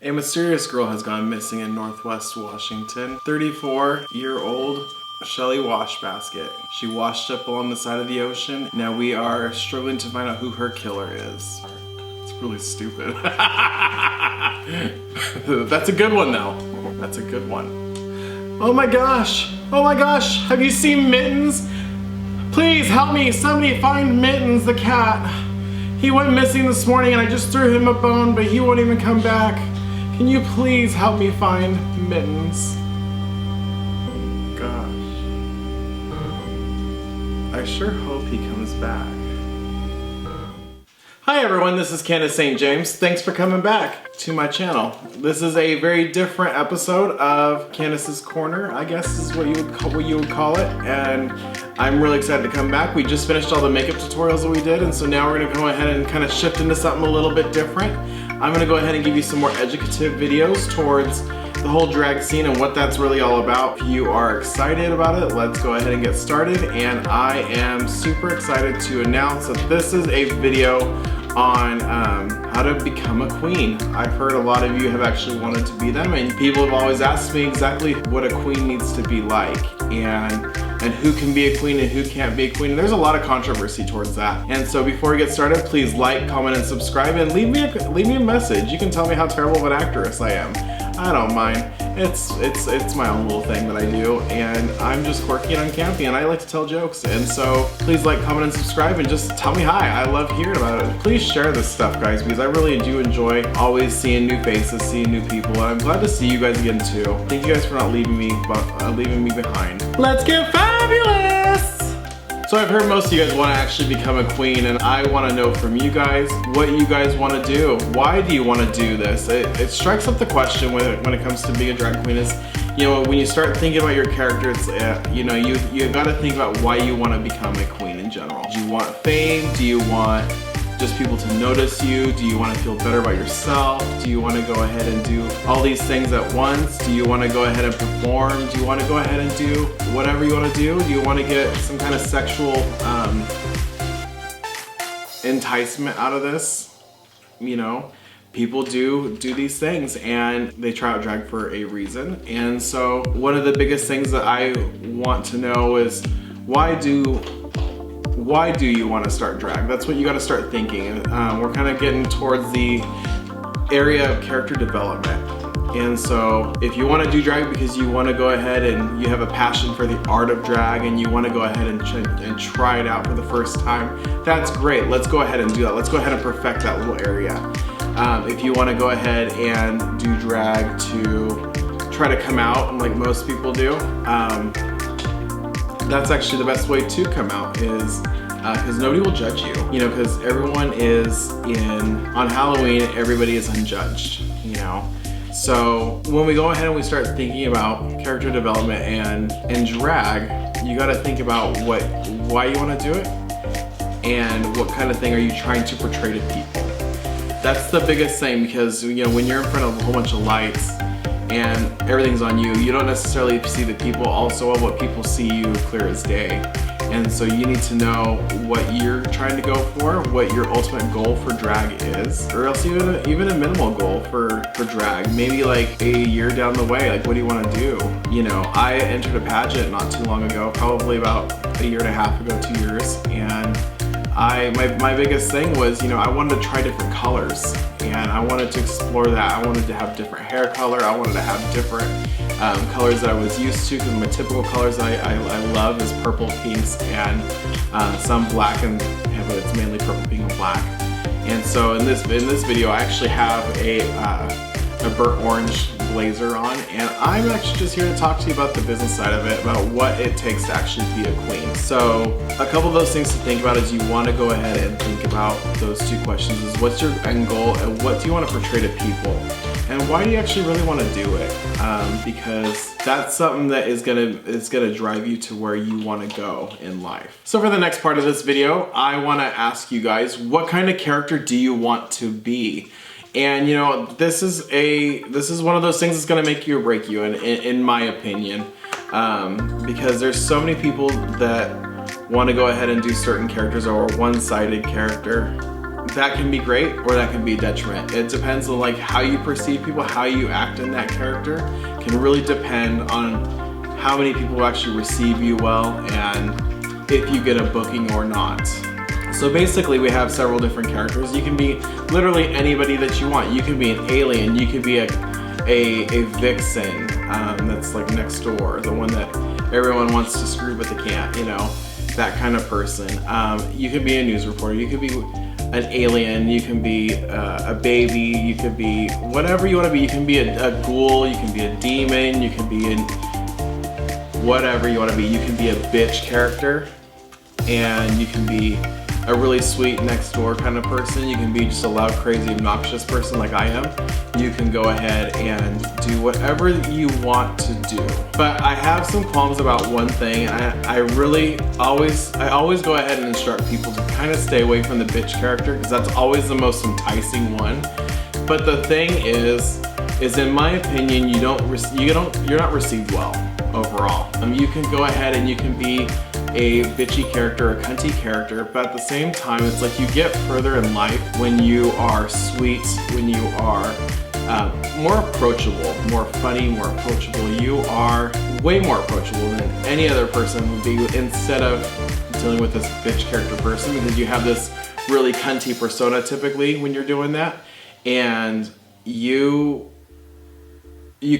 A mysterious girl has gone missing in Northwest Washington. 34-year-old Shelly Washbasket. She washed up along the side of the ocean. Now we are struggling to find out who her killer is. It's really stupid. That's a good one though. That's a good one. Oh my gosh. Oh my gosh. Have you seen Mittens? Please help me. Somebody find Mittens the cat. He went missing this morning and I just threw him a bone, but he won't even come back. Can you please help me find Mittens? Gosh. I sure hope he comes back. Hi everyone, this is Candace St. James. Thanks for coming back to my channel. This is a very different episode of Candace's Corner, I guess is what you would call it. And I'm really excited to come back. We just finished all the makeup tutorials that we did, and so now we're gonna go ahead and kind of shift into something a little bit different. I'm gonna go ahead and give you some more educative videos towards the whole drag scene and what that's really all about. If you are excited about it, let's go ahead and get started. And I am super excited to announce that this is a video on how to become a queen. I've heard a lot of you have actually wanted to be them, and people have always asked me exactly what a queen needs to be like and who can be a queen and who can't be a queen. And there's a lot of controversy towards that. And so before we get started, please like, comment, and subscribe, and leave me a message. You can tell me how terrible of an actress I am. I don't mind. It's my own little thing that I do, and I'm just quirky and uncampy, and I like to tell jokes. And so please like, comment, and subscribe, and just tell me hi. I love hearing about it. Please share this stuff, guys, because I really do enjoy always seeing new faces, seeing new people, and I'm glad to see you guys again too. Thank you guys for not leaving me behind. Let's get fabulous! So I've heard most of you guys want to actually become a queen, and I want to know from you guys what you guys want to do. Why do you want to do this? It strikes up the question when it comes to being a drag queen is, you know, when you start thinking about your character, it's, you know, you got to think about why you want to become a queen in general. Do you want fame? Do you want just people to notice you? Do you want to feel better about yourself? Do you want to go ahead and do all these things at once? Do you want to go ahead and perform? Do you want to go ahead and do whatever you want to do? Do you want to get some kind of sexual enticement out of this? You know, people do these things and they try out drag for a reason. And so one of the biggest things that I want to know is why do you want to start drag? That's what you got to start thinking. We're kind of getting towards the area of character development. And so if you want to do drag because you want to go ahead and you have a passion for the art of drag and you want to go ahead and try it out for the first time, that's great. Let's go ahead and do that. Let's go ahead and perfect that little area. If you want to go ahead and do drag to try to come out, like most people do, that's actually the best way to come out is because nobody will judge you, you know, because everyone is on Halloween, everybody is unjudged, you know. So when we go ahead and we start thinking about character development and drag, you got to think about why you want to do it and what kind of thing are you trying to portray to people. That's the biggest thing, because, you know, when you're in front of a whole bunch of lights and everything's on you, you don't necessarily see the people also of what people see you clear as day. And so you need to know what you're trying to go for, what your ultimate goal for drag is, or else even a minimal goal for drag. Maybe like a year down the way, like what do you want to do? You know, I entered a pageant not too long ago, probably about a year and a half ago, 2 years, and my biggest thing was, you know, I wanted to try different colors and I wanted to explore that. I wanted to have different hair color. I wanted to have different colors that I was used to, because my typical colors I love is purple, pinks, and some black, but it's mainly purple, pink, and black. And so in this video, I actually have a burnt orange blazer on, and I'm actually just here to talk to you about the business side of it, about what it takes to actually be a queen. So a couple of those things to think about is you want to go ahead and think about those two questions: is what's your end goal and what do you want to portray to people, and why do you actually really want to do it? Because that's something that is gonna drive you to where you want to go in life. So for the next part of this video, I want to ask you guys, what kind of character do you want to be? And you know, this is one of those things that's gonna make you or break you, in my opinion, because there's so many people that want to go ahead and do certain characters or a one-sided character that can be great or that can be a detriment. It depends on like how you perceive people, how you act in that character can really depend on how many people actually receive you well and if you get a booking or not. So basically we have several different characters. You can be literally anybody that you want. You can be an alien, you can be a vixen that's like next door, the one that everyone wants to screw but they can't, you know, that kind of person. You could be a news reporter, you could be an alien, you can be a baby, you could be whatever you want to be. You can be a ghoul, you can be a demon, you can be whatever you want to be. You can be a bitch character, and you can be a really sweet next door kind of person. You can be just a loud, crazy, obnoxious person like I am. You can go ahead and do whatever you want to do. But I have some qualms about one thing. I always go ahead and instruct people to kind of stay away from the bitch character because that's always the most enticing one. But the thing is in my opinion, you're not received well overall. You can go ahead and you can be a bitchy character, a cunty character, but at the same time, it's like you get further in life when you are sweet, when you are more approachable, more funny, more approachable. You are way more approachable than any other person would be instead of dealing with this bitch character person, because you have this really cunty persona typically when you're doing that, and you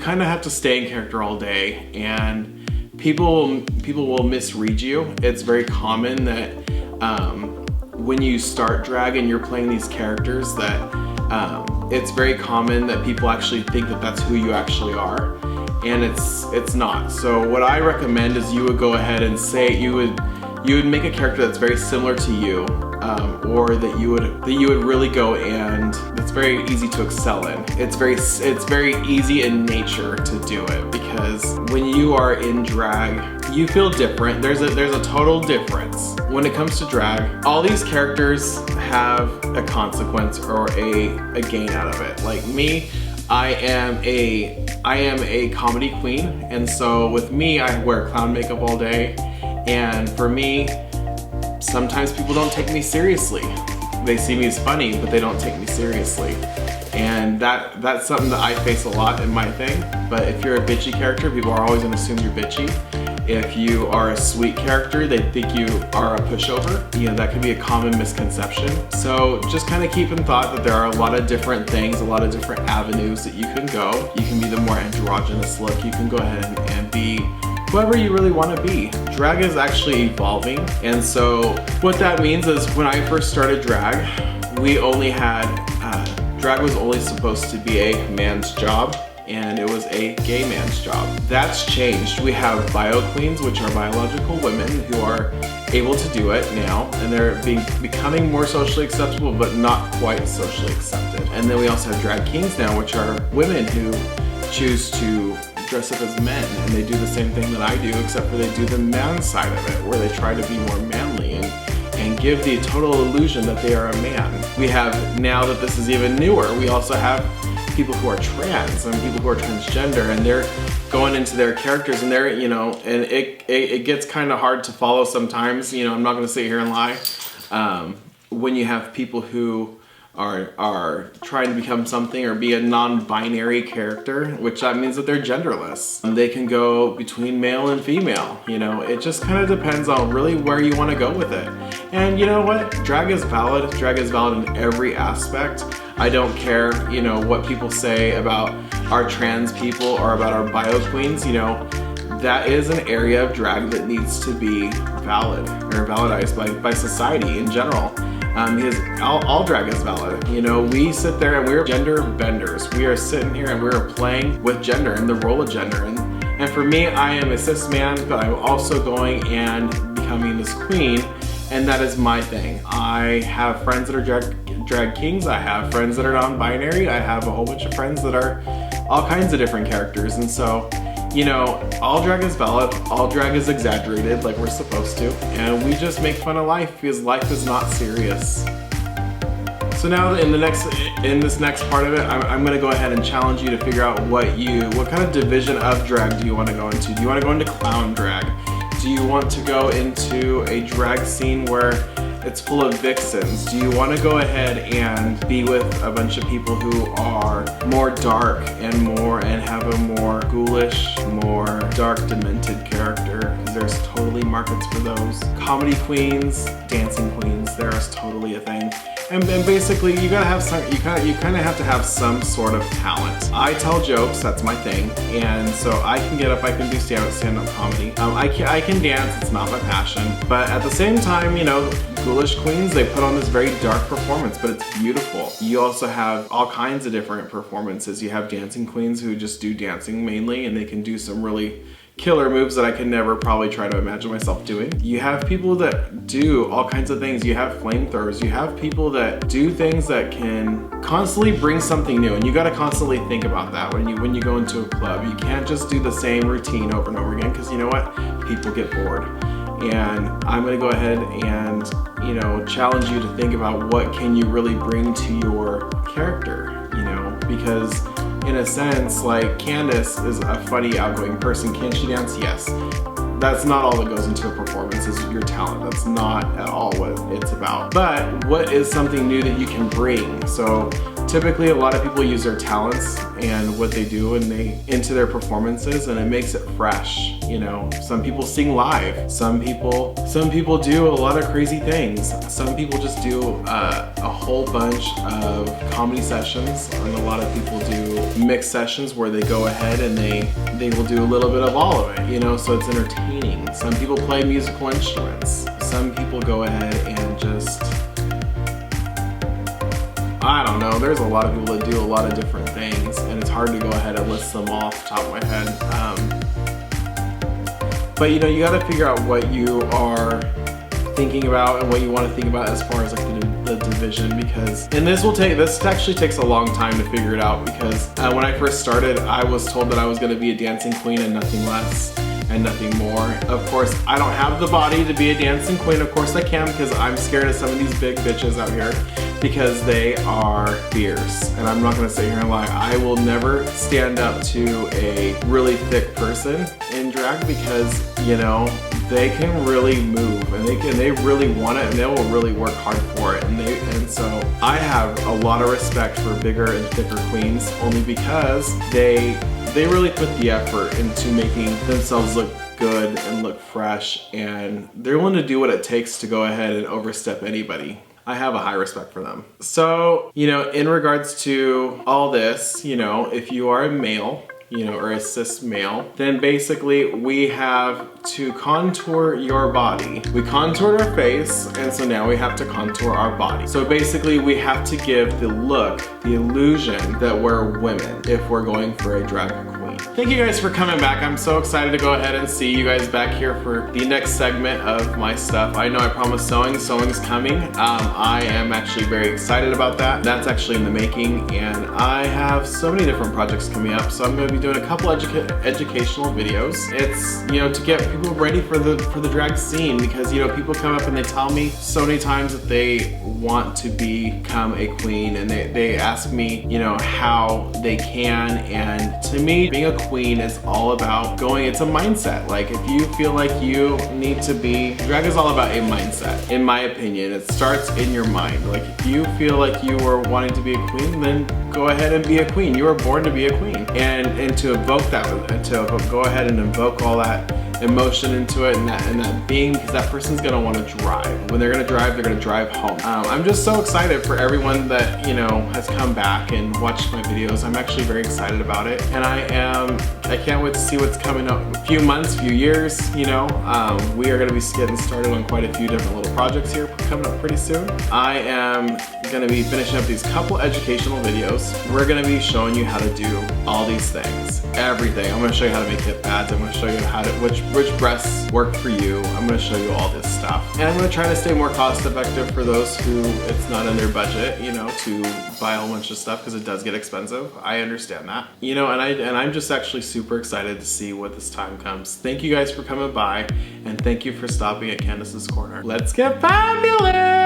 kind of have to stay in character all day, and people will misread you. It's very common that when you start drag and you're playing these characters that it's very common that people actually think that that's who you actually are, and it's not. So what I recommend is you would go ahead and say you would make a character that's very similar to you, or that you would really go and it's very easy to excel in. It's very easy in nature to do it, because when you are in drag, you feel different. There's a total difference when it comes to drag. All these characters have a consequence or a gain out of it. Like me, I am a comedy queen, and so with me, I wear clown makeup all day, and for me, sometimes people don't take me seriously. They see me as funny, but they don't take me seriously. And that's something that I face a lot in my thing. But if you're a bitchy character, people are always gonna assume you're bitchy. If you are a sweet character, they think you are a pushover. You know, that could be a common misconception. So just kind of keep in thought that there are a lot of different things, a lot of different avenues that you can go. You can be the more androgynous look. You can go ahead and be whoever you really want to be. Drag is actually evolving, and so what that means is when I first started drag, we only had, drag was only supposed to be a man's job, and it was a gay man's job. That's changed. We have bio queens, which are biological women who are able to do it now, and they're becoming more socially acceptable, but not quite socially accepted. And then we also have drag kings now, which are women who choose to dress up as men, and they do the same thing that I do, except for they do the man side of it, where they try to be more manly and give the total illusion that they are a man. We have, now that this is even newer, we also have people who are trans and people who are transgender, and they're going into their characters, and they're, you know, and it gets kind of hard to follow sometimes. You know, I'm not going to sit here and lie. When you have people who are trying to become something or be a non-binary character, which that means that they're genderless. They can go between male and female, you know, it just kind of depends on really where you want to go with it. And you know what? Drag is valid. Drag is valid in every aspect. I don't care, you know, what people say about our trans people or about our bio queens, you know, that is an area of drag that needs to be valid or validized by society in general. Because all drag is valid. You know, we sit there and we're gender benders. We are sitting here and we're playing with gender and the role of gender. And for me, I am a cis man, but I'm also going and becoming this queen, and that is my thing. I have friends that are drag kings. I have friends that are non-binary. I have a whole bunch of friends that are all kinds of different characters. And so, you know, all drag is valid, all drag is exaggerated like we're supposed to, and we just make fun of life because life is not serious. So now in this next part of it, I'm gonna go ahead and challenge you to figure out what kind of division of drag do you wanna go into? Do you wanna go into clown drag? Do you want to go into a drag scene where it's full of vixens? Do you want to go ahead and be with a bunch of people who are more dark and have a more ghoulish, more dark, demented character? Because there's totally markets for those. Comedy queens, dancing queens, there's totally a thing. And basically, you gotta have some. You kind of have to have some sort of talent. I tell jokes, that's my thing, and so I can get up, I can do stand-up comedy. I can dance, it's not my passion, but at the same time, you know, ghoulish queens, they put on this very dark performance, but it's beautiful. You also have all kinds of different performances. You have dancing queens who just do dancing mainly, and they can do some really killer moves that I could never probably try to imagine myself doing. You have people that do all kinds of things. You have flamethrowers. You have people that do things that can constantly bring something new, and you gotta constantly think about that when you go into a club. You can't just do the same routine over and over again, because you know what? People get bored. And I'm gonna go ahead and, you know, challenge you to think about what can you really bring to your character, you know, because in a sense, like, Candace is a funny, outgoing person. Can she dance? Yes. That's not all that goes into a performance, is your talent. That's not at all what it's about. But what is something new that you can bring? So typically a lot of people use their talents and what they do into their performances, and it makes it fresh. You know, some people sing live. Some people do a lot of crazy things. Some people just do a whole bunch of comedy sessions, and a lot of people do mixed sessions where they go ahead and they will do a little bit of all of it, you know, so it's entertaining. Some people play musical instruments. Some people go ahead and just, I don't know, there's a lot of people that do a lot of different things, and it's hard to go ahead and list them all off the top of my head. But you know, you gotta figure out what you are thinking about and what you want to think about as far as like the division, because, and this actually takes a long time to figure it out, because when I first started, I was told that I was gonna be a dancing queen and nothing less and nothing more. Of course, I don't have the body to be a dancing queen. Of course I can, because I'm scared of some of these big bitches out here, because they are fierce. And I'm not gonna sit here and lie. I will never stand up to a really thick person in drag, because, you know, they can really move, and they really want it, and they will really work hard for it. And so I have a lot of respect for bigger and thicker queens, only because they really put the effort into making themselves look good and look fresh, and they're willing to do what it takes to go ahead and overstep anybody. I have a high respect for them. So, you know, in regards to all this, you know, if you are a male, you know, or a cis male, then basically we have to contour your body. We contoured our face, and so now we have to contour our body. So basically we have to give the look, the illusion that we're women if we're going for a drag queen. Thank you guys for coming back. I'm so excited to go ahead and see you guys back here for the next segment of my stuff. I know I promised sewing. Sewing's coming. I am actually very excited about that. That's actually in the making, and I have so many different projects coming up, so I'm going to be doing a couple educational videos. It's, you know, to get people ready for the drag scene, because, you know, people come up and they tell me so many times that they want to become a queen, and they ask me, you know, how they can. And to me, being a queen is all about it's a mindset. Like, if you feel like you need to be, drag is all about a mindset, in my opinion. It starts in your mind. Like, if you feel like you are wanting to be a queen, then go ahead and be a queen. You were born to be a queen. And to evoke that, and to go ahead and invoke all that emotion into it, and that being, because that person's gonna want to drive. When they're gonna drive home. I'm just so excited for everyone that, you know, has come back and watched my videos. I'm actually very excited about it, and I can't wait to see what's coming up. A few months, few years, you know. We are gonna be getting started on quite a few different little projects here coming up pretty soon. I am gonna be finishing up these couple educational videos. We're gonna be showing you how to do all these things, everything. I'm gonna show you how to make hip pads. I'm gonna show you how to which breasts work for you. I'm gonna show you all this stuff, and I'm gonna try to stay more cost effective for those who it's not in their budget, you know, to buy a whole bunch of stuff, because it does get expensive. I understand that, you know, and I'm just actually super excited to see what this time comes. Thank you guys for coming by, and thank you for stopping at Candace's Corner. Let's get fabulous.